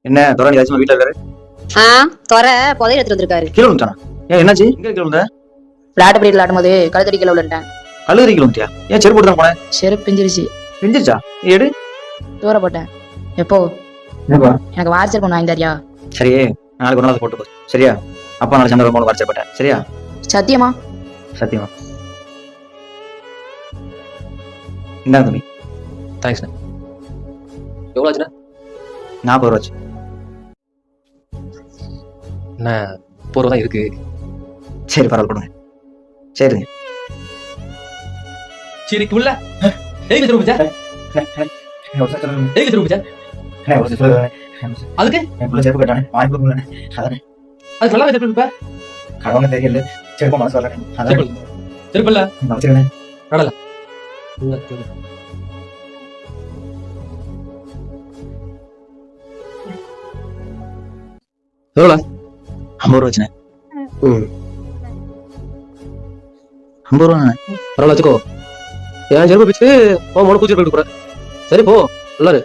என்ன துறை ஏதாச்சும் வீட்டுல இருக்காரு? துறை புதையல் எடுத்துட்டு வந்திருக்காரு. கீழே விழுந்தானா? ஏன் என்னாச்சு? எங்க கீழே விழுந்த? விளையாட்டு பீரியட் விளையாடும் போது கழுத்தடி கீழே விழுந்துட்டேன். கழுதறி கீழே விழுந்தியா? ஏன் செருப்பு போட்டு தான் போனேன்? செருப்பு பிஞ்சிருச்சு. பிஞ்சிருச்சா? எடு. தூர போட்டேன். எப்போ? எனக்கு வாட்ச் செருப்பு வாங்கி தரியா? சரி, நாளைக்கு ஒரு நாள் போட்டு போ. சரியா? அப்பா நாளைக்கு சண்டை போன வாட்ச் போட்டேன். சரியா? சத்தியமா? சத்தியமா. இந்தாங்க தம்பி. தேங்க்ஸ்ண்ணே. எவ்வளோ ஆச்சுண்ணே? 40 ரூபா ஆச்சு. அண்ணா போர்வா தான் இருக்கு. சரி பரவாயில்ல கொடுங்க. சரிங்க. சரி உள்ள எதுக்கு செருப்பு பிச்சா? எதுக்கு செருப்பு பிச்சா? அதுக்கு செருப்பு கேட்டானே வாங்கி கொடுங்க. அதானே அது நல்லா செருப்பு இப்ப கடவுங்க தெரியல. செருப்பு மனசு வரல. அதான் செருப்பு இல்ல வச்சுக்கிறேன். நடல எவ்வளோ? 50 ரூபா வச்சுனேன். 50 ரூபா பரவாயில்ல வச்சுக்கோ. என் செருப்பு பிச்சு உன் மூணு பூச்சி போயிட்டு போற. சரி போ நல்லா இரு.